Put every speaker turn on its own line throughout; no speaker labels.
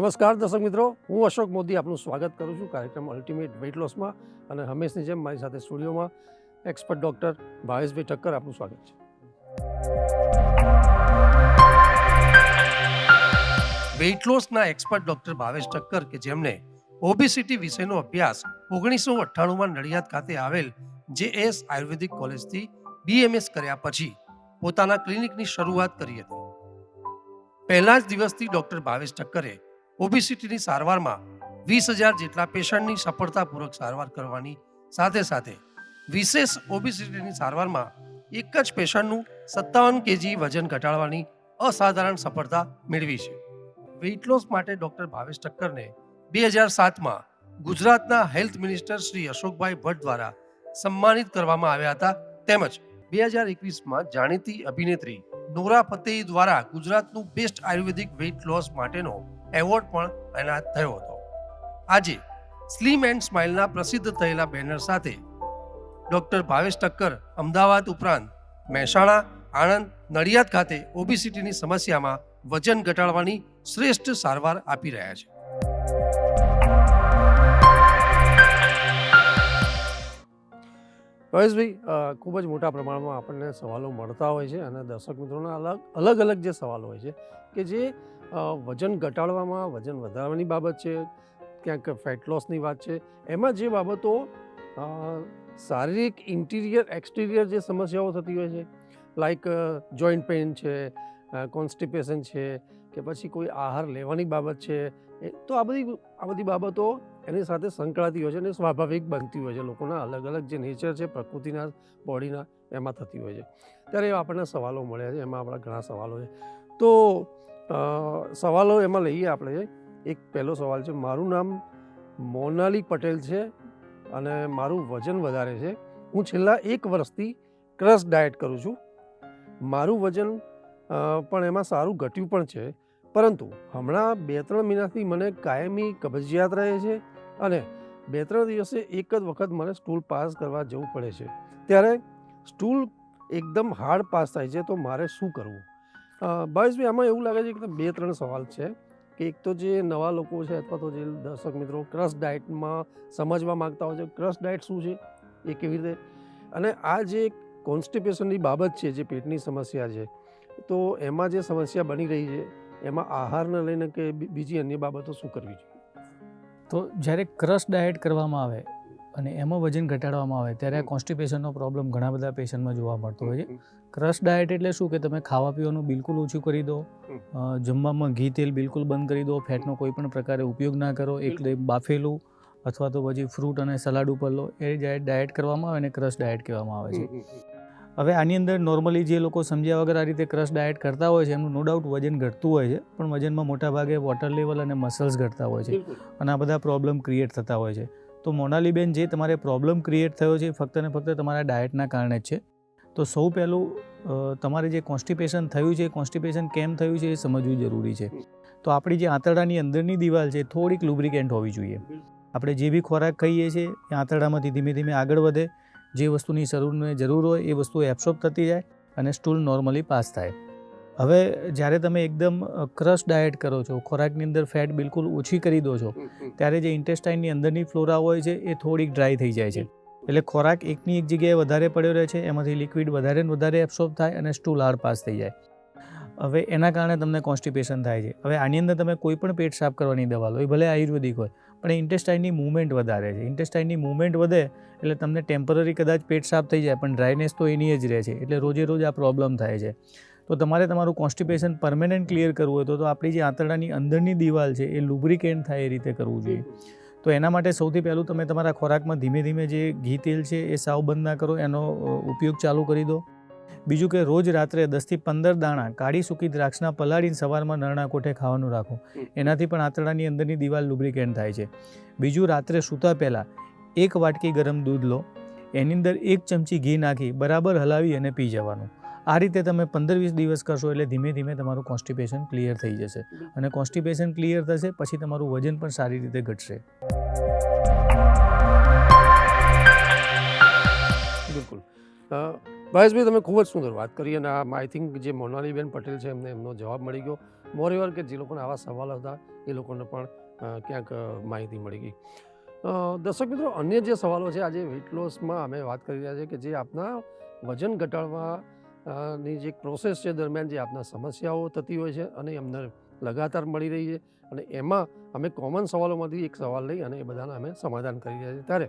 નમસ્કાર દર્શક મિત્રો, હું અશોક મોદી આપનું સ્વાગત કરું છું કાર્યક્રમ અલ્ટિમેટ વેઇટ લોસમાં. અને હંમેશની જેમ મારી સાથે સ્ટુડિયોમાં એક્સપર્ટ ડૉક્ટર ભાવેશભાઈ ઠક્કર, આપનું સ્વાગત છે. વેઇટ લોસના એક્સપર્ટ ડૉક્ટર ભાવેશ ઠક્કર કે જેમને ઓબેસિટી વિષયનો અભ્યાસ 1998માં નડિયાદ ખાતે આવેલ JS આયુર્વેદિક કોલેજથી BMS કર્યા પછી પોતાના ક્લિનિકની શરૂઆત કરી હતી. પહેલા જ દિવસથી ડૉક્ટર ભાવેશ ઠક્કરે ઓબેસિટીની સારવારમાં 20,000 જેટલા પેશન્ટની સફળતાપૂર્વક સારવાર કરવાની સાથે સાથે વિશેષ ઓબેસિટીની સારવારમાં એક જ પેશન્ટનું 57 kg વજન ઘટાડવાની અસાધારણ સફળતા મેળવી છે. વેઇટ લોસ માટે ડૉક્ટર ભાવેશ ઠક્કરને 2007માં ગુજરાતના હેલ્થ મિનિસ્ટર શ્રી અશોકભાઈ ભટ્ટ દ્વારા સન્માનિત કરવામાં આવ્યા હતા. તેમજ 2021માં જાણીતી અભિનેત્રી નોરા ફતેહી દ્વારા ગુજરાતનું બેસ્ટ આયુર્વેદિક વેઇટ લોસ માટેનો એવોર્ડ પણ એનાયત થયો હતો. આજે સ્લિમ એન્ડ સ્માઇલના પ્રસિદ્ધ થયેલા બેનર સાથે ડૉક્ટર ભાવેશ ઠક્કર અમદાવાદ ઉપરાંત મહેસાણા, આણંદ, નડિયાદ ખાતે ઓબેસિટીની સમસ્યામાં વજન ઘટાડવાની શ્રેષ્ઠ સારવાર આપી રહ્યા છે. ભાવેશભાઈ, ખૂબ જ મોટા પ્રમાણમાં આપણને સવાલો મળતા હોય છે અને દર્શક મિત્રોના અલગ અલગ જે સવાલો હોય છે કે જે વજન ઘટાડવામાં, વજન વધારવાની બાબત છે, ક્યાંક ફેટ લોસની વાત છે, એમાં જે બાબતો શારીરિક ઇન્ટિરિયર એક્સટિરિયર જે સમસ્યાઓ થતી હોય છે, લાઈક જોઈન્ટ પેઇન છે, કોન્સ્ટિપેશન છે, કે પછી કોઈ આહાર લેવાની બાબત છે, તો આ બધી બાબતો એની સાથે સંકળાતી હોય છે અને સ્વાભાવિક બનતી હોય છે. લોકોના અલગ અલગ જે નેચર છે, પ્રકૃતિના, બોડીના, એમાં થતી હોય છે. ત્યારે આપણને સવાલો મળ્યા છે, એમાં આપણા ઘણા સવાલો છે. તો સવાલો એમાં લઈએ આપણે. એક પહેલો સવાલ છે, મારું નામ મોનાલી પટેલ છે અને મારું વજન વધારે છે. હું છેલ્લા 1 વર્ષથી ક્રશ ડાયટ કરું છું. મારું વજન પણ એમાં સારું ઘટ્યું પણ છે, પરંતુ હમણાં 2-3 મહિનાથી મને કાયમી કબજિયાત રહે છે અને 2-3 દિવસે એક જ વખત મને સ્ટૂલ પાસ કરવા જવું પડે છે. ત્યારે સ્ટૂલ એકદમ હાર્ડ પાસ થાય છે, તો મારે શું કરવું? ભાવેશભાઈ, આમાં એવું લાગે છે કે 2-3 સવાલ છે કે એક તો જે નવા લોકો છે અથવા તો જે દર્શક મિત્રો ક્રશ ડાયટમાં સમજવા માગતા હોય છે, ક્રશ ડાયટ શું છે, એ કેવી રીતે, અને આ જે કોન્સ્ટિપેશનની બાબત છે, જે પેટની સમસ્યા છે, તો એમાં જે સમસ્યા બની રહી છે એમાં આહારને લઈને કે બીજી અન્ય બાબતો શું કરવી જોઈએ?
તો જ્યારે ક્રશ ડાયટ કરવામાં આવે અને એમાં વજન ઘટાડવામાં આવે ત્યારે આ કોન્સ્ટિપેશનનો પ્રોબ્લેમ ઘણા બધા પેશન્ટમાં જોવા મળતો હોય છે. ક્રશ ડાયટ એટલે શું કે તમે ખાવા પીવાનું બિલકુલ ઓછું કરી દો, જમવામાં ઘી તેલ બિલકુલ બંધ કરી દો, ફેટનો કોઈ પણ પ્રકારે ઉપયોગ ના કરો, એકદમ બાફેલું અથવા તો પછી ફ્રૂટ અને સલાડ ઉપર લો, એ ડાયટ કરવામાં આવે અને ક્રશ ડાયટ કહેવામાં આવે છે. હવે આની અંદર નોર્મલી જે લોકો સમજ્યા વગર આ રીતે ક્રશ ડાયટ કરતા હોય છે એમનું નો ડાઉટ વજન ઘટતું હોય છે, પણ વજનમાં મોટાભાગે વોટર લેવલ અને મસલ્સ ઘટતા હોય છે અને આ બધા પ્રોબ્લેમ ક્રિએટ થતા હોય છે. તો મોનાલીબેન, જે તમારે પ્રોબ્લેમ ક્રિએટ થયો છે ફક્ત ને ફક્ત તમારા ડાયટના કારણે જ છે. તો સૌ પહેલું તમારે જે કોન્સ્ટિપેશન થયું છે, કોન્સ્ટિપેશન કેમ થયું છે એ સમજવું જરૂરી છે. તો આપણી જે આંતરડાની અંદરની દિવાલ છે થોડીક લુબ્રિકેન્ટ હોવી જોઈએ. આપણે જે બી ખોરાક ખાઈએ છીએ એ આંતરડામાંથી ધીમે ધીમે આગળ વધે, જે વસ્તુની જરૂર હોય એ વસ્તુ એબ્સોર્બ થતી જાય અને સ્ટૂલ નોર્મલી પાસ થાય. હવે જ્યારે તમે એકદમ ક્રશ ડાયટ કરો છો, ખોરાકની અંદર ફેટ બિલકુલ ઓછી કરી દો છો, ત્યારે જે ઇન્ટેસ્ટાઇનની અંદરની ફ્લોરા હોય છે એ થોડીક ડ્રાય થઈ જાય છે. એટલે ખોરાક એકની એક જગ્યાએ વધારે પડ્યો રહે છે, એમાંથી લિક્વિડ વધારે ને વધારે એબ્સોર્બ થાય અને સ્ટૂલ હાર્ડ પાસ થઈ જાય. હવે એના કારણે તમને કોન્સ્ટિપેશન થાય છે. હવે આની અંદર તમે કોઈ પણ પેટ સાફ કરવાની દવા લો, એ ભલે આયુર્વેદિક હોય, પણ ઇન્ટેસ્ટાઇનની મૂવમેન્ટ વધારે છે. ઇન્ટેસ્ટાઇનની મૂવમેન્ટ વધે એટલે તમને ટેમ્પરરી કદાચ પેટ સાફ થઈ જાય, પણ ડ્રાયનેસ તો એની જ રહે છે. એટલે રોજે રોજ આ પ્રોબ્લેમ થાય છે. તો તમારે તમારું કોન્સ્ટિપેશન પરમેનન્ટ ક્લિયર કરવું હોય તો આપણી જે આંતરડાની અંદરની દિવાલ છે એ લુબ્રિકેન્ટ થાય એ રીતે કરવું જોઈએ. તો એના માટે સૌથી પહેલું તમે તમારા ખોરાકમાં ધીમે ધીમે જે ઘી તેલ છે એ સાવ બંધ ના કરો, એનો ઉપયોગ ચાલુ કરી દો. બીજું કે રોજ રાત્રે 10થી 15 દાણા કાળી સૂકી દ્રાક્ષના પલાળીને સવારમાં નરણા કોઠે ખાવાનું રાખો. એનાથી પણ આંતરડાની અંદરની દિવાલ લુબ્રિકેન્ટ થાય છે. બીજું, રાત્રે સૂતા પહેલાં 1 વાટકી ગરમ દૂધ લો, એની અંદર 1 ચમચી ઘી નાખી બરાબર હલાવી અને પી જવાનું. આ રીતે તમે 15-20 દિવસ કરશો એટલે ધીમે ધીમે તમારું કોન્સ્ટિપેશન ક્લિયર થઈ જશે અને કોન્સ્ટિપેશન ક્લિયર થશે પછી તમારું વજન પણ સારી રીતે ઘટશે.
બિલકુલ. ભાવેશભાઈ, તમે ખૂબ જ સુંદર વાત કરી અને આઈ થિંક જે મોનાલીબેન પટેલ છે એમનો જવાબ મળી ગયો. મોરેઓવર કે જે લોકોને આવા સવાલો હતા એ લોકોને પણ ક્યાંક માહિતી મળી ગઈ. દર્શક મિત્રો, અન્ય જે સવાલો છે આજે વેઇટ લોસમાં અમે વાત કરી રહ્યા છીએ કે જે આપના વજન ઘટાડવાની જે પ્રોસેસ છે દરમિયાન જે આપના સમસ્યાઓ થતી હોય છે અને અમને લગાતાર મળી રહી છે, અને એમાં અમે કોમન સવાલોમાંથી એક સવાલ લઈ અને એ બધાના અમે સમાધાન કરી રહ્યા છીએ. ત્યારે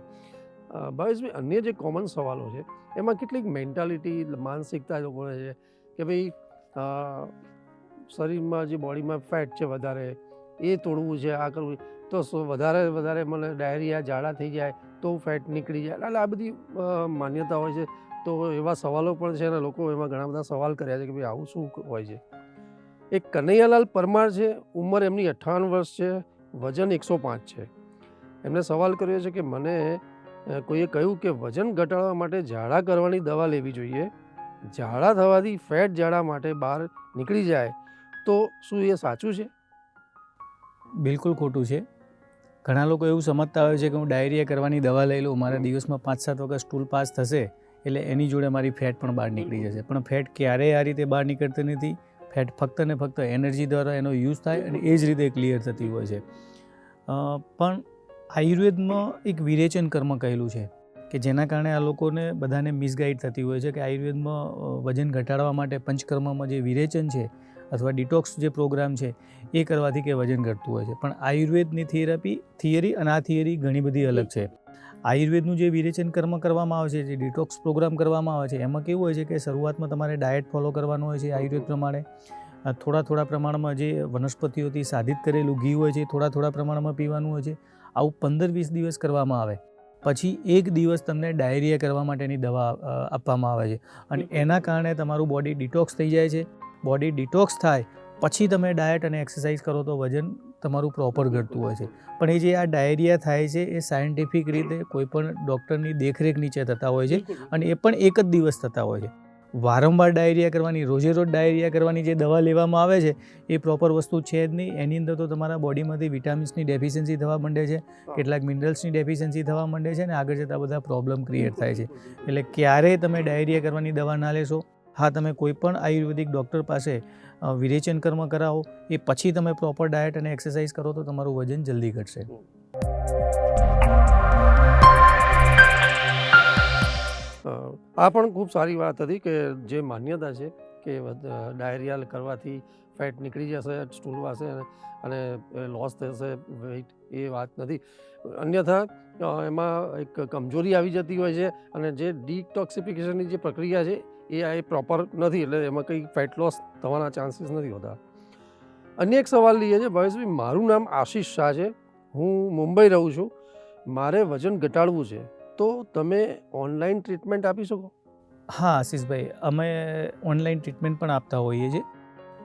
ભાવેશભાઈ, અન્ય જે કોમન સવાલો છે એમાં કેટલીક મેન્ટાલિટી, માનસિકતા લોકોને છે કે ભાઈ શરીરમાં જે બોડીમાં ફેટ છે વધારે એ તોડવું છે, આ કરવું તો વધારે મને ડાયરિયા, ઝાડા થઈ જાય તો ફેટ નીકળી જાય, એટલે આ બધી માન્યતા હોય છે. તો એવા સવાલો પણ છે અને લોકો એમાં ઘણા બધા સવાલ કર્યા છે કે ભાઈ આવું શું હોય છે. એક કનૈયાલાલ પરમાર છે, ઉંમર એમની 58 વર્ષ છે, વજન 105 છે. એમને સવાલ કર્યો છે કે મને કોઈએ કહ્યું કે વજન ઘટાડવા માટે ઝાડા કરવાની દવા લેવી જોઈએ, ઝાડા થવાથી ફેટ ઝાડા માટે બહાર નીકળી જાય, તો શું એ સાચું છે?
બિલકુલ ખોટું છે. ઘણા લોકો એવું સમજતા હોય છે કે હું ડાયરિયા કરવાની દવા લઈ લઉં, મારા દિવસમાં 5-7 વખત સ્ટૂલ પાસ થશે એટલે એની જોડે મારી ફેટ પણ બહાર નીકળી જશે. પણ ફેટ ક્યારેય આ રીતે બહાર નીકળતી નથી. ફેટ ફક્ત ને ફક્ત એનર્જી દ્વારા એનો યુઝ થાય અને એ જ રીતે ક્લિયર થતી હોય છે. પણ આયુર્વેદમાં એક વિરેચન કર્મ કહેલું છે કે જેના કારણે આ લોકોને બધાને મિસગાઈડ થતી હોય છે કે આયુર્વેદમાં વજન ઘટાડવા માટે પંચકર્મમાં જે વિરેચન છે અથવા ડિટોક્સ જે પ્રોગ્રામ છે એ કરવાથી કે વજન ઘટતું હોય છે. પણ આયુર્વેદની થિયરી અને આ થિયરી ઘણી બધી અલગ છે. આયુર્વેદનું જે વિરેચન કર્મ કરવામાં આવે છે, જે ડિટોક્સ પ્રોગ્રામ કરવામાં આવે છે, એમાં કેવું હોય છે કે શરૂઆતમાં તમારે ડાયટ ફોલો કરવાનું હોય છે આયુર્વેદ પ્રમાણે. થોડા પ્રમાણમાં જે વનસ્પતિઓથી સાધિત કરેલું ઘી હોય છે થોડા પ્રમાણમાં પીવાનું હોય છે. આવું 15-20 દિવસ કરવામાં આવે પછી એક દિવસ તમને ડાયરિયા કરવા માટેની દવા આપવામાં આવે છે અને એના કારણે તમારું બોડી ડિટોક્સ થઈ જાય છે. બોડી ડિટોક્સ થાય પછી તમે ડાયટ અને એક્સરસાઇઝ કરો તો વજન તમારું પ્રોપર ઘટતું હોય છે. પણ એ જે આ ડાયરિયા થાય છે એ સાયન્ટિફિક રીતે કોઈપણ ડૉક્ટરની દેખરેખ નીચે થતા હોય છે અને એ પણ એક જ દિવસ થતા હોય છે. વારંવાર ડાયરિયા કરવાની, રોજ ડાયરિયા કરવાની જે દવા લેવામાં આવે છે એ પ્રોપર વસ્તુ છે જ નહીં. એની અંદર તો તમારા બોડીમાંથી વિટામિન્સની ડેફિશિયન્સી થવા માંડે છે, કેટલાક મિનરલ્સની ડેફિશિયન્સી થવા માંડે છે અને આગળ જતાં બધા પ્રોબ્લેમ ક્રિએટ થાય છે. એટલે ક્યારેય તમે ડાયરિયા કરવાની દવા ના લેશો. હા, તમે કોઈ પણ આયુર્વેદિક ડૉક્ટર પાસે વિરેચન કર્મ કરાવો, એ પછી તમે પ્રોપર ડાયટ અને એક્સરસાઇઝ કરો તો તમારું વજન જલ્દી ઘટશે.
આ પણ ખૂબ સારી વાત હતી કે જે માન્યતા છે કે ડાયરિયા કરવાથી ફેટ નીકળી જશે, સ્ટૂલ વાશે અને લોસ થશે વેઇટ, એ વાત નથી. અન્યથા એમાં એક કમજોરી આવી જતી હોય છે અને જે ડિટોક્સિફિકેશનની જે પ્રક્રિયા છે એ પ્રોપર નથી, એટલે એમાં કંઈ ફેટ લોસ થવાના ચાન્સીસ નથી હોતા. અન્ય એક સવાલ લઈએ છે ભાવેશભાઈ. મારું નામ આશીષ શાહ છે, હું મુંબઈ રહું છું, મારે વજન ઘટાડવું છે, તો તમે ઓનલાઈન ટ્રીટમેન્ટ આપી શકો?
હા આશીષભાઈ, અમે ઓનલાઈન ટ્રીટમેન્ટ પણ આપતા હોઈએ છીએ.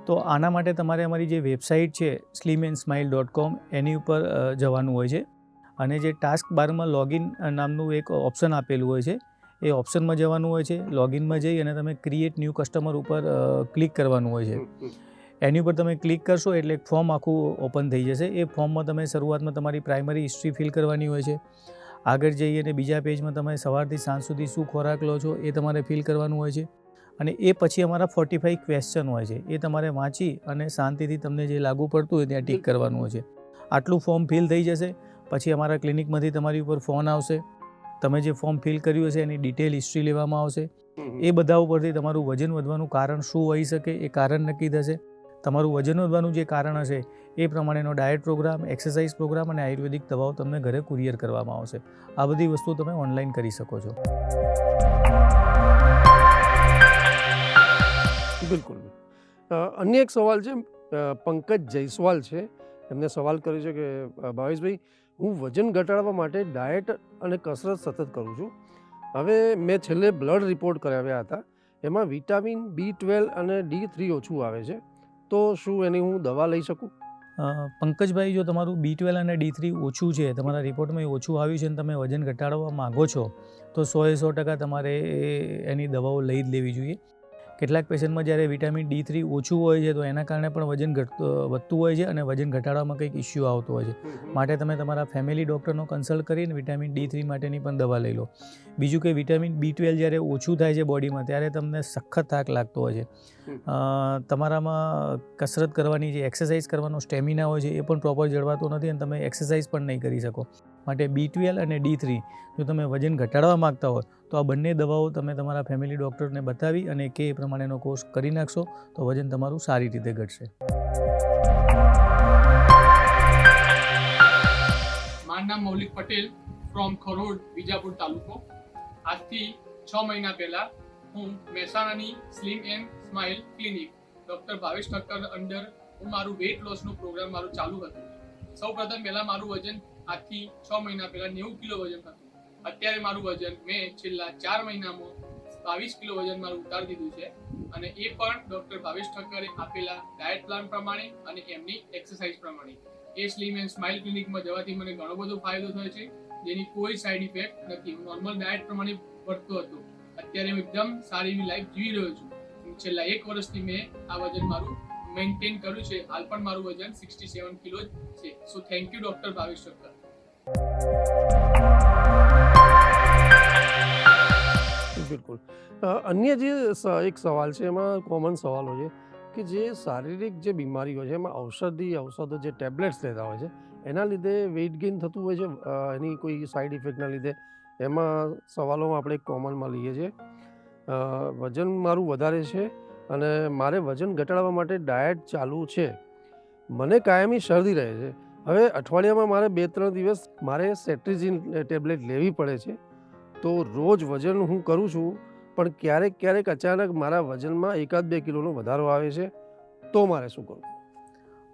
તો આના માટે તમારે અમારી જે વેબસાઇટ છે slimandsmile.com એની ઉપર જવાનું હોય છે અને જે ટાસ્ક બારમાં લોગિન નામનું એક ઓપ્શન આપેલું હોય છે એ ઓપ્શનમાં જવાનું હોય છે. લોગિનમાં જઈ અને તમે ક્રિએટ ન્યૂ કસ્ટમર ઉપર ક્લિક કરવાનું હોય છે. એની ઉપર તમે ક્લિક કરશો એટલે એક ફોર્મ આખું ઓપન થઈ જશે. એ ફોર્મમાં તમે શરૂઆતમાં તમારી પ્રાઇમરી હિસ્ટ્રી ફિલ કરવાની હોય છે. આગળ જઈ અને બીજા પેજમાં તમે સવારથી સાંજ સુધી શું ખોરાક લો છો એ તમારે ફિલ કરવાનું હોય છે અને એ પછી અમારા 45 ક્વેશ્ચન હોય છે એ તમારે વાંચી અને શાંતિથી તમને જે લાગુ પડતું હોય ત્યાં ટીક કરવાનું હોય છે. આટલું ફોર્મ ફિલ થઈ જશે પછી અમારા ક્લિનિકમાંથી તમારી ઉપર ફોન આવશે. તમે જે ફોર્મ ફિલ કર્યું હશે એની ડિટેલ હિસ્ટ્રી લેવામાં આવશે. એ બધા ઉપરથી તમારું વજન વધવાનું કારણ શું હોઈ શકે એ કારણ નક્કી થશે. તમારું વજન વધવાનું જે કારણ હશે એ પ્રમાણેનો ડાયટ પ્રોગ્રામ, એક્સરસાઇઝ પ્રોગ્રામ અને આયુર્વેદિક દવાઓ તમને ઘરે કુરિયર કરવામાં આવશે. આ બધી વસ્તુ તમે ઓનલાઈન કરી શકો છો.
બિલકુલ. અન્ય એક સવાલ છે, પંકજ જયસ્વાલ છે, એમને સવાલ કર્યો છે કે ભાવેશભાઈ, હું વજન ઘટાડવા માટે ડાયટ અને કસરત સતત કરું છું. હવે મેં છેલ્લે બ્લડ રિપોર્ટ કરાવ્યા હતા, એમાં વિટામિન B12 અને D3 ઓછું આવે છે, તો શું એની હું દવા લઈ શકું?
પંકજભાઈ, જો તમારું B12 અને D3 ઓછું છે, તમારા રિપોર્ટમાં ઓછું આવ્યું છે અને તમે વજન ઘટાડવા માગો છો તો 100% તમારે એની દવાઓ લઈ જ લેવી જોઈએ. કેટલાક પેશન્ટમાં જ્યારે વિટામિન D3 ઓછું હોય છે તો એના કારણે પણ વજન વધતું હોય છે અને વજન ઘટાડવામાં કંઈક ઇસ્યુ આવતો હોય છે. માટે તમે તમારા ફેમિલી ડૉક્ટરનો કન્સલ્ટ કરીને વિટામિન D3 માટેની પણ દવા લઈ લો. બીજું કે વિટામિન B12 જ્યારે ઓછું થાય છે બોડીમાં ત્યારે તમને સખત થાક લાગતો હોય છે. તમારામાં કસરત કરવાની જે એક્સરસાઇઝ કરવાનો સ્ટેમિના હોય છે એ પણ પ્રોપર જળવાતો નથી અને તમે એક્સરસાઇઝ પણ નહીં કરી શકો. માટે B12 અને D3 જો તમે વજન ઘટાડવા માગતા હોય તો આ બંને દવાઓ તમે તમારા ફેમિલી ડૉક્ટરને બતાવી અને એ પ્રમાણેનો કોર્સ કરી નાખશો તો વજન તમારું સારી રીતે ઘટશે.
મારું નામ મૌલિક પટેલ ફ્રોમ ખરોડ, વિજાપુર તાલુકો. આજથી 6 મહિના પહેલા હું મહેસાણાની slim and smile clinic doctor Bhavesh Thakkar under મારું વેઇટ લોસનું પ્રોગ્રામ મારું ચાલુ હતું. સૌપ્રથમ પહેલાં મારું વજન આજથી 6 મહિના પહેલાં 90 કિલો વજન હતું. અત્યારે મારું વજન મેં છેલ્લા 4 મહિનામાં 22 કિલો વજન મારું ઉતારી દીધું છે અને એ પણ ડૉક્ટર ભાવેશ ઠક્કરે આપેલા ડાયટ પ્લાન પ્રમાણે અને એમની એક્સરસાઇઝ પ્રમાણે. એ સ્લિમ એન્ડ સ્માઇલ ક્લિનિકમાં જવાથી મને ઘણો બધો ફાયદો થયો છે, જેની કોઈ સાઇડ ઇફેક્ટ નથી. હું નોર્મલ ડાયટ પ્રમાણે ભરતો હતો, અત્યારે હું એકદમ સારી એવી લાઈફ જીવી રહ્યો છું. છેલ્લા 1 વર્ષથી મેં આ વજન મારું મેન્ટેન કર્યું છે. હાલ પણ મારું વજન 67 કિલો જ છે. So thank you doctor Bhavesh Thakkar.
બિલકુલ. અન્ય જે એક સવાલ છે એમાં કોમન સવાલો છે કે જે શારીરિક જે બીમારીઓ છે એમાં ઔષધો જે ટેબ્લેટ્સ લેતા હોય છે એના લીધે વેઇટ ગેઇન થતું હોય છે, એની કોઈ સાઈડ ઇફેક્ટના લીધે. એમાં સવાલોમાં આપણે કોમનમાં લઈએ છીએ. વજન મારું વધારે છે અને મારે વજન ઘટાડવા માટે ડાયટ ચાલુ છે. મને કાયમી શરદી રહે છે. હવે અઠવાડિયામાં મારે 2-3 દિવસ મારે સેટ્રિજિન ટેબ્લેટ લેવી પડે છે. તો રોજ વજન હું કરું છું પણ ક્યારેક અચાનક મારા વજનમાં 1-2 કિલોનો વધારો આવે છે, તો મારે શું કરવું?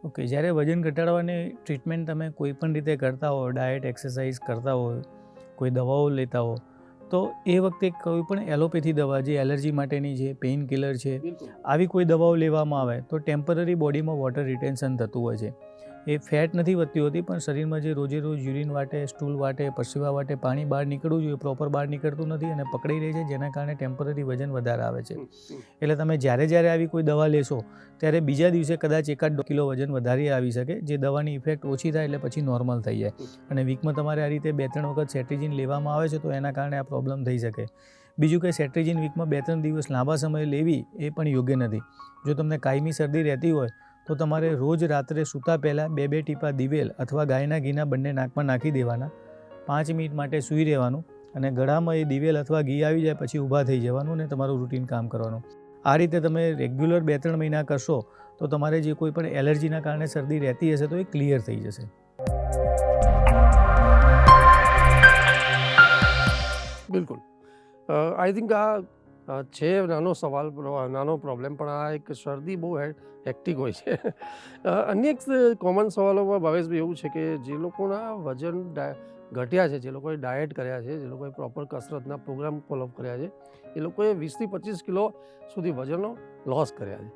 ઓકે, જ્યારે વજન ઘટાડવાની ટ્રીટમેન્ટ તમે કોઈ પણ રીતે કરતા હો, ડાયટ એક્સરસાઇઝ કરતા હોય, કોઈ દવાઓ લેતા હો, તો એ વખતે કોઈ પણ એલોપેથી દવા જે એલર્જી માટેની છે, પેઇન કિલર છે, આવી કોઈ દવાઓ લેવામાં આવે તો ટેમ્પરરી બોડીમાં વોટર રિટેન્શન થતું હોય છે. એ ફેટ નથી વધતી હોતી પણ શરીરમાં જે રોજે રોજ યુરિન વાટે, સ્ટૂલ વાટે, પરસેવા વાટે પાણી બહાર નીકળવું જોઈએ પ્રોપર બહાર નીકળતું નથી અને પકડી રહે છે, જેના કારણે ટેમ્પરરી વજન વધારે આવે છે. એટલે તમે જ્યારે આવી કોઈ દવા લેશો ત્યારે બીજા દિવસે કદાચ 1-2 કિલો વજન વધારે આવી શકે, જે દવાની ઇફેક્ટ ઓછી થાય એટલે પછી નોર્મલ થઈ જાય. અને વીકમાં તમારે આ રીતે 2-3 વખત સેટ્રિજિન લેવામાં આવે છે તો એના કારણે આ પ્રોબ્લેમ થઈ શકે. બીજું કે સેટ્રિજિન વીકમાં 2-3 દિવસ લાંબા સમય લેવી એ પણ યોગ્ય નથી. જો તમને કાયમી શરદી રહેતી હોય તો તમારે રોજ રાત્રે સૂતા પહેલાં 2-2 ટીપા દિવેલ અથવા ગાયના ઘીના બંને નાકમાં નાખી દેવાના, 5 મિનિટ માટે સૂઈ રહેવાનું અને ગળામાં એ દિવેલ અથવા ઘી આવી જાય પછી ઊભા થઈ જવાનું અને તમારું રૂટીન કામ કરવાનું. આ રીતે તમે રેગ્યુલર 2-3 મહિના કરશો તો તમારે જે કોઈ પણ એલર્જીના કારણે શરદી રહેતી હશે તો એ ક્લિયર થઈ જશે.
બિલકુલ. આઈ થિંક આ છે નાનો સવાલ, નાનો પ્રોબ્લેમ, પણ આ એક શરદી બહુ હેક્ટિક હોય છે. અન્ય એક કોમન સવાલોમાં ભાવેશભાઈ એવું છે કે જે લોકોના વજન ઘટ્યા છે, જે લોકોએ ડાયટ કર્યા છે, જે લોકોએ પ્રોપર કસરતના પ્રોગ્રામ ફોલોઅપ કર્યા છે, એ લોકોએ 20-25 કિલો સુધી વજનનો લોસ કર્યા છે.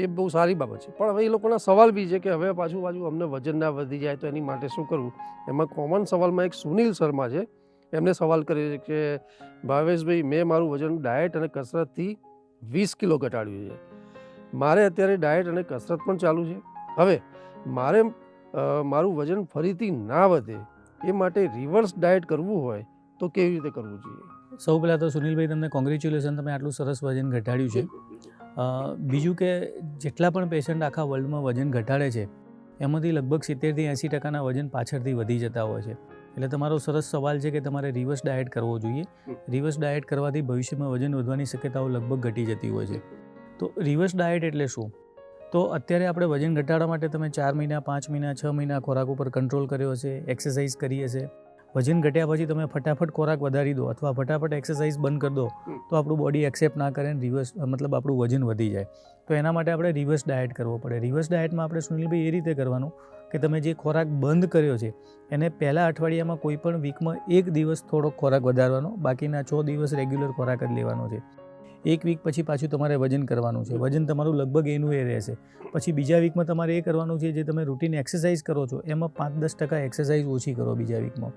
એ બહુ સારી બાબત છે. પણ હવે એ લોકોના સવાલ બી છે કે હવે પાછું અમને વજન ના વધી જાય તો એની માટે શું કરવું? એમાં કોમન સવાલમાં એક સુનિલ શર્મા છે, એમને સવાલ કર્યો છે કે ભાવેશભાઈ, મેં મારું વજન ડાયટ અને કસરતથી 20 કિલો ઘટાડ્યું છે. મારે અત્યારે ડાયટ અને કસરત પણ ચાલુ છે. હવે મારે મારું વજન ફરીથી ના વધે એ માટે રિવર્સ ડાયટ કરવું હોય તો કેવી રીતે કરવું જોઈએ?
સૌ પહેલાં તો સુનિલભાઈ તમને કોંગ્રેચ્યુલેશન, તમે આટલું સરસ વજન ઘટાડ્યું છે. બીજું કે જેટલા પણ પેશન્ટ આખા વર્લ્ડમાં વજન ઘટાડે છે એમાંથી લગભગ 70-80% વજન પાછળથી વધી જતા હોય છે. એટલે તમારો સરસ સવાલ છે કે તમારે રિવર્સ ડાયટ કરવો જોઈએ. રિવર્સ ડાયટ કરવાથી ભવિષ્યમાં વજન વધવાની શક્યતાઓ લગભગ ઘટી જતી હોય છે. તો રિવર્સ ડાયટ એટલે શું? તો અત્યારે આપણે વજન ઘટાડવા માટે તમે 4 મહિના, 5 મહિના, 6 મહિના ખોરાક ઉપર કંટ્રોલ કર્યો હશે, એક્સરસાઇઝ કરી હશે. વજન ઘટ્યા પછી તમે ફટાફટ ખોરાક વધારી દો અથવા ફટાફટ એક્સરસાઇઝ બંધ કરી દો તો આપણું બોડી એક્સેપ્ટ ના કરે ને રિવર્સ મતલબ આપણું વજન વધી જાય. તો એના માટે આપણે રિવર્સ ડાયટ કરવો પડે. રિવર્સ ડાયટમાં આપણે સુનિલભાઈ એ રીતે કરવાનું કે તમે જે ખોરાક બંધ કર્યો છે એને પહેલા અઠવાડિયામાં કોઈ પણ વીકમાં 1 દિવસ થોડોક ખોરાક વધારવાનો, બાકીના 6 દિવસ રેગ્યુલર ખોરાક જ લેવાનો છે. 1 વીક પછી પાછું તમારે વજન કરવાનું છે. વજન તમારું લગભગ એનું એ રહેશે. પછી બીજા વીકમાં તમારે એ કરવાનું છે જે તમે રૂટીન એક્સરસાઇઝ કરો છો એમાં 5-10% એક્સરસાઇઝ ઓછી કરો બીજા વીકમાં.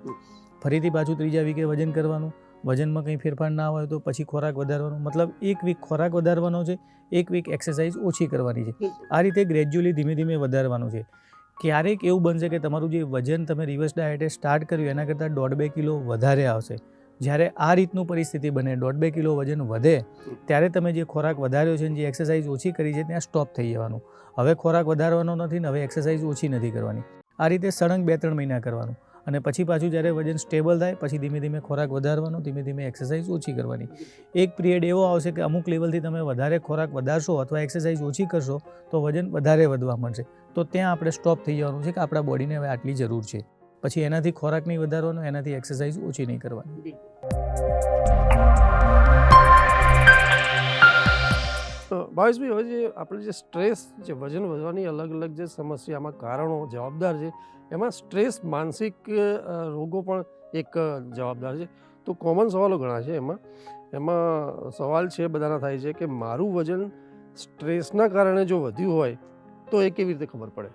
ફરીથી પાછું ત્રીજા વીકે વજન કરવાનું, વજનમાં કંઈ ફેરફાર ના હોય તો પછી ખોરાક વધારવાનો, મતલબ એક વીક ખોરાક વધારવાનો છે, એક વીક એક્સરસાઇઝ ઓછી કરવાની છે. આ રીતે ગ્રેજ્યુઅલી ધીમે ધીમે વધારવાનું છે. ક્યારેક એવું બનશે કે તમારું જે વજન તમે રિવર્સ ડાયટે સ્ટાર્ટ કર્યું એના કરતાં 1.5-2 કિલો વધારે આવશે. જ્યારે આ રીતનું પરિસ્થિતિ બને, 1.5-2 કિલો વજન વધે, ત્યારે તમે જે ખોરાક વધાર્યો છે, જે એક્સરસાઇઝ ઓછી કરી છે, ત્યાં સ્ટોપ થઈ જવાનું. હવે ખોરાક વધારવાનો નથી ને હવે એક્સરસાઇઝ ઓછી નથી કરવાની. આ રીતે સળંગ 2-3 મહિના કરવાનું અને પછી પાછું જ્યારે વજન સ્ટેબલ થાય પછી ધીમે ધીમે ખોરાક વધારવાનો, ધીમે ધીમે એક્સરસાઇઝ ઓછી કરવાની. એક પિરિયડ એવો આવશે કે અમુક લેવલથી તમે વધારે ખોરાક વધારશો અથવા એક્સરસાઇઝ ઓછી કરશો તો વજન વધારે વધવા માંડશે. તો ત્યાં આપણે સ્ટોપ થઈ જવાનું છે કે આપણા બોડીને હવે આટલી જરૂર છે. પછી એનાથી ખોરાક નહીં વધારવાનો, એનાથી એક્સરસાઇઝ ઓછી નહીં કરવાની.
ભાવેશભાઈ, હવે જે આપણે જે સ્ટ્રેસ, જે વજન વધવાની અલગ અલગ જે સમસ્યામાં કારણો જવાબદાર છે, એમાં સ્ટ્રેસ, માનસિક રોગો પણ એક જવાબદાર છે. તો કોમન સવાલો ઘણા છે. એમાં સવાલ છે બધાના થાય છે કે મારું વજન સ્ટ્રેસના કારણે જો વધ્યું હોય તો એ કેવી રીતે ખબર પડે?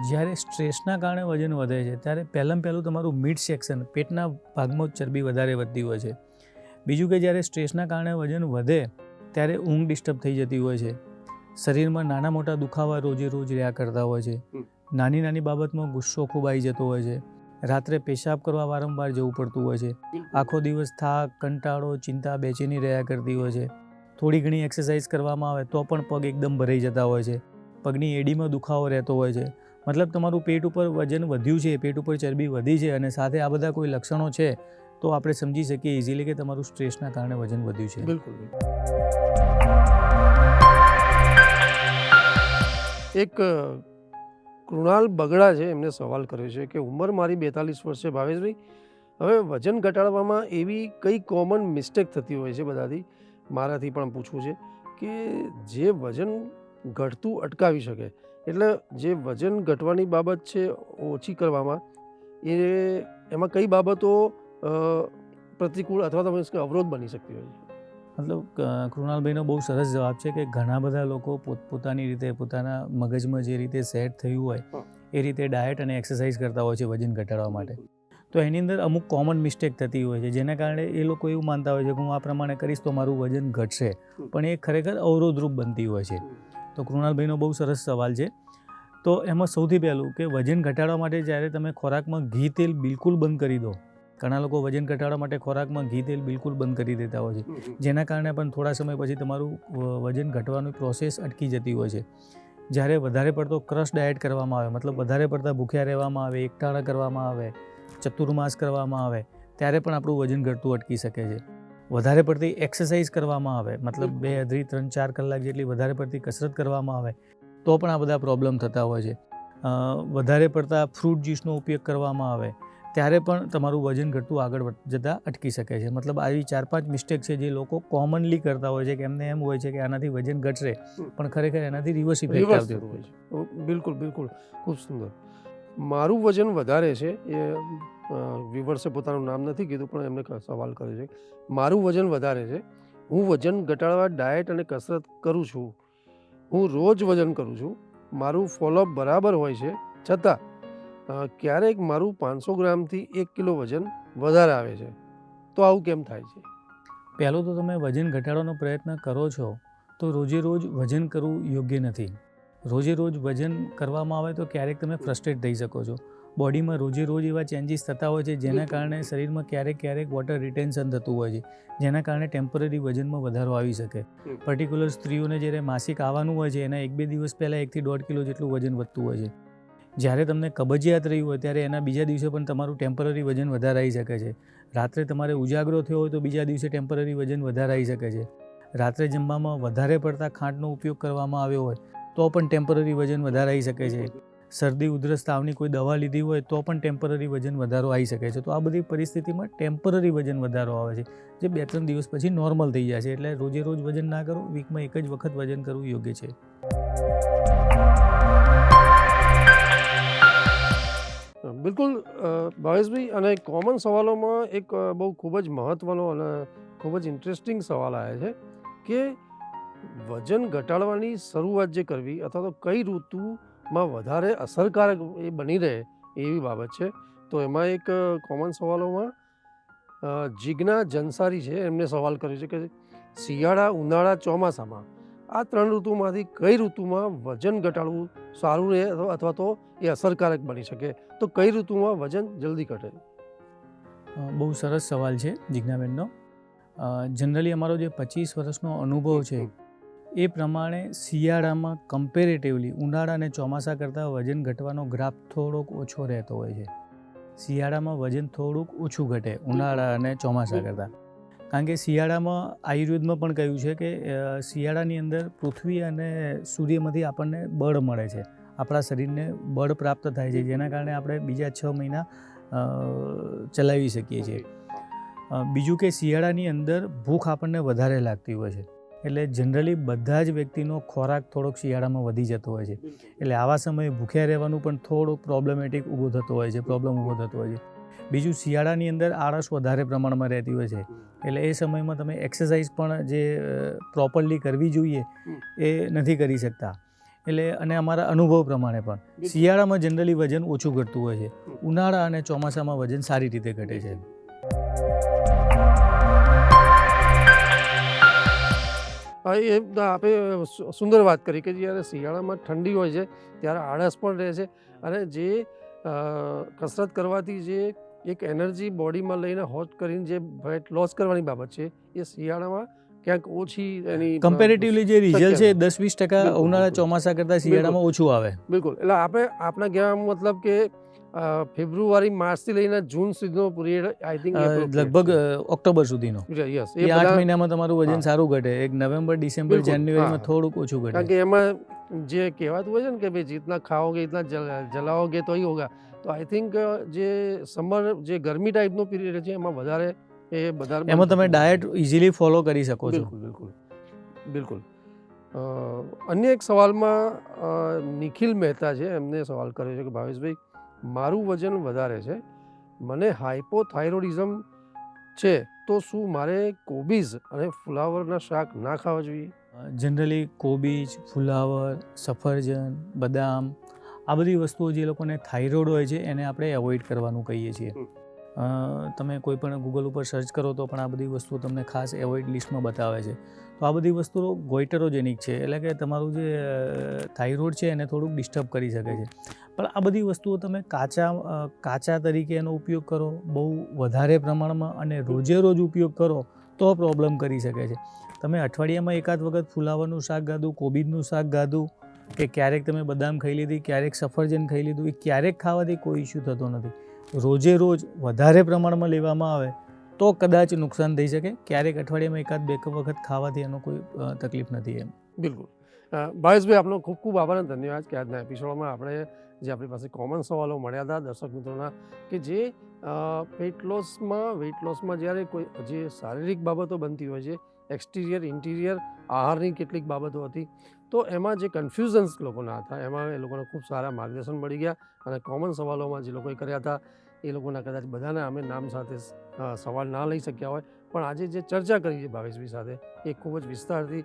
જ્યારે સ્ટ્રેસના કારણે વજન વધે છે ત્યારે પહેલું તમારું મિડ સેક્શન, પેટના ભાગમાં ચરબી વધારે વધતી હોય છે. બીજું કે જ્યારે સ્ટ્રેસના કારણે વજન વધે ત્યારે ઊંઘ ડિસ્ટર્બ થઈ જતી હોય છે. શરીરમાં નાના મોટા દુખાવા રોજે રોજ રહ્યા કરતા હોય છે. નાની નાની બાબતમાં ગુસ્સો ખૂબ આવી જતો હોય છે. રાત્રે પેશાબ કરવા વારંવાર જવું પડતું હોય છે. આખો દિવસ થાક, કંટાળો, ચિંતા, બેચેની રહ્યા કરતી હોય છે. થોડી ઘણી એક્સરસાઇઝ કરવામાં આવે તો પણ પગ એકદમ ભરાઈ જતા હોય છે. પગની એડીમાં દુખાવો રહેતો હોય છે. મતલબ તમારું પેટ ઉપર વજન વધ્યું છે, પેટ ઉપર ચરબી વધી છે અને સાથે આ બધા કોઈ લક્ષણો છે તો આપણે સમજી શકીએ ઇઝીલી કે તમારું સ્ટ્રેસના કારણે વજન વધ્યું છે.
બિલકુલ. એક કૃણાલ બગડા છે, એમને સવાલ કર્યો છે કે ઉંમર મારી 42 વર્ષ છે ભાવેશભાઈ, હવે વજન ઘટાડવામાં એવી કઈ કોમન મિસ્ટેક થતી હોય છે બધાથી, મારાથી પણ પૂછવું છે કે જે વજન ઘટતું અટકાવી શકે, એટલે જે વજન ઘટવાની બાબત છે ઓછી કરવામાં, એમાં કઈ બાબતો પ્રતિકૂળ અથવા તો અવરોધ બની શકતી હોય છે?
મતલબ કૃણાલભાઈનો બહુ સરસ જવાબ છે કે ઘણા બધા લોકો પોતપોતાની રીતે પોતાના મગજમાં જે રીતે સેટ થયું હોય એ રીતે ડાયટ અને એક્સરસાઇઝ કરતા હોય છે વજન ઘટાડવા માટે. તો એની અંદર અમુક કોમન મિસ્ટેક થતી હોય છે જેના કારણે એ લોકો એવું માનતા હોય છે કે હું આ પ્રમાણે કરીશ તો મારું વજન ઘટશે, પણ એ ખરેખર અવરોધરૂપ બનતી હોય છે. તો કૃણાલભાઈનો બહુ સરસ સવાલ છે. તો એમાં સૌથી પહેલું કે વજન ઘટાડવા માટે જ્યારે તમે ખોરાકમાં ઘી તેલ બિલકુલ બંધ કરી દો, ઘણા લોકો વજન ઘટાડવા માટે ખોરાકમાં ઘી તેલ બિલકુલ બંધ કરી દેતા હોય છે, જેના કારણે પણ થોડા સમય પછી તમારું વજન ઘટવાની પ્રોસેસ અટકી જતી હોય છે. જ્યારે વધારે પડતો ક્રશ ડાયટ કરવામાં આવે, મતલબ વધારે પડતા ભૂખ્યા રહેવામાં આવે, એકટાણા કરવામાં આવે, ચતુર્માસ કરવામાં આવે, ત્યારે પણ આપણું વજન ઘટતું અટકી શકે છે. વધારે પડતી એક્સરસાઇઝ કરવામાં આવે, મતલબ 2, 3, 4 કલાક જેટલી વધારે પડતી કસરત કરવામાં આવે તો પણ આ બધા પ્રોબ્લેમ થતા હોય છે. વધારે પડતા ફ્રૂટ જ્યુસનો ઉપયોગ કરવામાં આવે ત્યારે પણ તમારું વજન ઘટતું આગળ જતાં અટકી શકે છે. મતલબ આવી 4-5 મિસ્ટેક છે જે લોકો કોમનલી કરતા હોય છે કે એમને એમ હોય છે કે આનાથી વજન ઘટશે, પણ ખરેખર એનાથી રિવર્સ ઇફેક્ટ આવતી હોય છે.
બિલકુલ બિલકુલ, ખૂબ સુંદર. મારું વજન વધારે છે, એ વિવર્સે પોતાનું નામ નથી કીધું પણ એમને સવાલ કર્યો છે. મારું વજન વધારે છે, હું વજન ઘટાડવા ડાયટ અને કસરત કરું છું, હું રોજ વજન કરું છું, મારું ફોલોઅપ બરાબર હોય છે, છતાં ક્યારેક મારું 500 ગ્રામથી 1 કિલો વજન વધારે આવે છે, તો આવું કેમ થાય છે?
પહેલું તો તમે વજન ઘટાડવાનો પ્રયત્ન કરો છો તો રોજે રોજ વજન કરવું યોગ્ય નથી. રોજે રોજ વજન કરવામાં આવે તો ક્યારેક તમે ફ્રસ્ટ્રેટ થઈ શકો છો. બોડીમાં રોજે રોજ એવા ચેન્જીસ થતા હોય છે જેના કારણે શરીરમાં ક્યારેક વોટર રિટેન્શન થતું હોય છે, જેના કારણે ટેમ્પરરી વજનમાં વધારો આવી શકે. પર્ટિક્યુલર સ્ત્રીઓને જ્યારે માસિક આવવાનું હોય છે એના 1-2 દિવસ પહેલાં 1 થી 1.5 કિલો જેટલું વજન વધતું હોય છે. જ્યારે તમને કબજિયાત રહી હોય ત્યારે એના બીજા દિવસે પણ તમારું ટેમ્પરરી વજન વધારે આવી શકે છે. રાત્રે તમારે ઉજાગરો થયો હોય તો બીજા દિવસે ટેમ્પરરી વજન વધારે આવી શકે છે. રાત્રે જમવામાં વધારે પડતા ખાંડનો ઉપયોગ કરવામાં આવ્યો હોય તો પણ ટેમ્પરરી વજન વધારે આવી શકે છે. શરદી, ઉધરસ, તાવની કોઈ દવા લીધી હોય તો પણ ટેમ્પરરી વજન વધારો આવી શકે છે. તો આ બધી પરિસ્થિતિમાં ટેમ્પરરી વજન વધારો આવે છે જે 2-3 દિવસ પછી નોર્મલ થઈ જાય છે. એટલે રોજે રોજ વજન ના કરો, વીકમાં એક જ વખત વજન કરવું યોગ્ય છે.
બિલકુલ ભાવેશભાઈ, અને કોમન સવાલોમાં એક બહુ ખૂબ જ મહત્ત્વનો અને ખૂબ જ ઇન્ટરેસ્ટિંગ સવાલ આવે છે કે વજન ઘટાડવાની શરૂઆત જે કરવી અથવા તો કઈ ઋતુમાં વધારે અસરકારક એ બની રહે એવી બાબત છે. તો એમાં એક કોમન સવાલોમાં જીજ્ઞા જનસારી છે, એમને સવાલ કર્યો છે કે શિયાળા, ઉનાળા, ચોમાસામાં આ 3 ઋતુમાંથી કઈ ઋતુમાં વજન ઘટાડવું સારું રહે અથવા તો એ અસરકારક બની શકે, તો કઈ ઋતુમાં વજન જલ્દી ઘટે?
બહુ સરસ સવાલ છે જિજ્ઞાબેનનો. જનરલી અમારો જે 25 વર્ષનો અનુભવ છે એ પ્રમાણે શિયાળામાં કમ્પેરેટિવલી ઉનાળા અને ચોમાસા કરતાં વજન ઘટવાનો ગ્રાફ થોડોક ઓછો રહેતો હોય છે. શિયાળામાં વજન થોડુંક ઓછું ઘટે ઉનાળા અને ચોમાસા કરતાં. કારણ કે શિયાળામાં આયુર્વેદમાં પણ કહ્યું છે કે શિયાળાની અંદર પૃથ્વી અને સૂર્યમાંથી આપણને બળ મળે છે, આપણા શરીરને બળ પ્રાપ્ત થાય છે, જેના કારણે આપણે બીજા 6 મહિના ચલાવી શકીએ છીએ. બીજું કે શિયાળાની અંદર ભૂખ આપણને વધારે લાગતી હોય છે, એટલે જનરલી બધા જ વ્યક્તિનો ખોરાક થોડોક શિયાળામાં વધી જતો હોય છે. એટલે આવા સમયે ભૂખ્યા રહેવાનું પણ થોડુંક પ્રોબ્લેમેટિક ઊભો થતો હોય છે, પ્રોબ્લેમ ઊભો થતો હોય છે. બીજું શિયાળાની અંદર આળસ વધારે પ્રમાણમાં રહેતી હોય છે, એટલે એ સમયમાં તમે એક્સરસાઇઝ પણ જે પ્રોપરલી કરવી જોઈએ એ નથી કરી શકતા. એટલે અને અમારા અનુભવ પ્રમાણે પણ શિયાળામાં જનરલી વજન ઓછું ઘટતું હોય છે, ઉનાળા અને ચોમાસામાં વજન સારી રીતે ઘટે છે.
એ આપણે સુંદર વાત કરી કે જ્યારે શિયાળામાં ઠંડી હોય છે ત્યારે આળસ પણ રહે છે, અને જે કસરત કરવાથી જે એક એનર્જી બોડીમાં લઈને હોટ કરીને જે વેટ લોસ કરવાની બાબત છે એ શિયાળામાં ક્યાંક ઓછી એની
કમ્પેરેટિવલી જે રિઝલ્ટ છે 10-20% ઉનાળા ચોમાસા કરતાં શિયાળામાં ઓછું આવે.
બિલકુલ. એટલે આપણે આપણા કહેવા મતલબ કે ફેબ્રુઆરી માર્ચથી લઈને જૂન સુધીનો પીરિયડ આઈ થિંક
લગભગ ઓક્ટોબર સુધીનો.
યસ,
એ 8 મહિનામાં તમારું વજન સારું ઘટે. એક નવેમ્બર, ડિસેમ્બર, જાન્યુઆરીમાં થોડુંક ઓછું ઘટે.
કારણ કે એમાં જે કહેવાતું હોય છે ને કે ભાઈ જીતના ખાઓગે ઇતના જલાઓગે તો ही होगा, તો આઈ થિંક જે સમર જે ગરમી ટાઈપનો પીરિયડ છે એમાં વધારે
એમાં તમે ડાયટ ઇઝીલી ફોલો કરી શકો છો.
બિલકુલ બિલકુલ. અન્ય એક સવાલમાં નિખિલ મહેતા છે, એમને સવાલ કર્યો છે કે ભાવેશભાઈ, મારું વજન વધારે છે, મને હાઇપોથાઇરોઇડિઝમ છે, તો શું મારે કોબીજ અને ફુલાવરના શાક ના ખાવા જોઈએ?
જનરલી કોબીજ, ફુલાવર, સફરજન, બદામ આ બધી વસ્તુઓ જે લોકોને થાઇરોઇડ હોય છે એને આપણે એવોઇડ કરવાનું કહીએ છીએ. તમે કોઈ પણ ગૂગલ ઉપર સર્ચ કરો તો પણ આ બધી વસ્તુઓ તમને ખાસ એવોઇડ લિસ્ટમાં બતાવે છે. તો આ બધી વસ્તુઓ ગોઇટરોજેનિક છે, એટલે કે તમારું જે થાઇરોઇડ છે એને થોડુંક ડિસ્ટર્બ કરી શકે છે. પણ આ બધી વસ્તુઓ તમે કાચા તરીકે એનો ઉપયોગ કરો, બહુ વધારે પ્રમાણમાં અને રોજે રોજ ઉપયોગ કરો તો પ્રોબ્લેમ કરી શકે છે. તમે અઠવાડિયામાં એકાદ વખત ફુલાવરનું શાક ગાધું, કોબીજનું શાક ગાધું, કે ક્યારેક તમે બદામ ખાઈ લીધી, ક્યારેક સફરજન ખાઈ લીધું, એ ક્યારેક ખાવાથી કોઈ ઇસ્યુ થતો નથી. રોજે રોજ વધારે પ્રમાણમાં લેવામાં આવે તો કદાચ નુકસાન થઈ શકે. ક્યારેક અઠવાડિયામાં એકાદ 2 વખત ખાવાથી એનો કોઈ તકલીફ નથી એમ.
બિલકુલ. ભાવેશભાઈ, આપનો ખૂબ ખૂબ આભાર અને ધન્યવાદ કે આજના એપિસોડમાં આપણે જે આપણી પાસે કોમન સવાલો મળ્યા હતા દર્શક મિત્રોના, કે જે વેટ લોસમાં જ્યારે કોઈ જે શારીરિક બાબતો બનતી હોય છે, એક્સટિરિયર ઇન્ટિરિયર આહારની કેટલીક બાબતો હતી, તો એમાં જે કન્ફ્યુઝન્સ લોકોના હતા એમાં એ લોકોને ખૂબ સારા માર્ગદર્શન મળી ગયા, અને કોમન સવાલોમાં જે લોકોએ કર્યા હતા એ લોકોના કદાચ બધાને અમે નામ સાથે સવાલ ના લઈ શક્યા હોય, પણ આજે જે ચર્ચા કરી છે ભાવેશભાઈ સાથે એ ખૂબ જ વિસ્તારથી,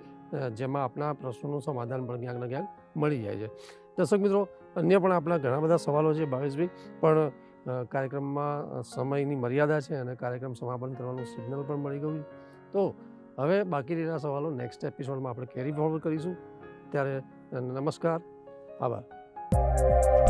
જેમાં આપણા પ્રશ્નોનું સમાધાન પણ ક્યાંક ને ક્યાંક મળી જાય છે. દર્શક મિત્રો, અન્ય પણ આપણા ઘણા બધા સવાલો છે ભાવેશભાઈ, પણ કાર્યક્રમમાં સમયની મર્યાદા છે અને કાર્યક્રમ સમાપન કરવાનું સિગ્નલ પણ મળી ગયું. તો હવે બાકી રહેલા સવાલો નેક્સ્ટ એપિસોડમાં આપણે કેરી ફોરવર્ડ કરીશું. ત્યારે નમસ્કાર, આભાર.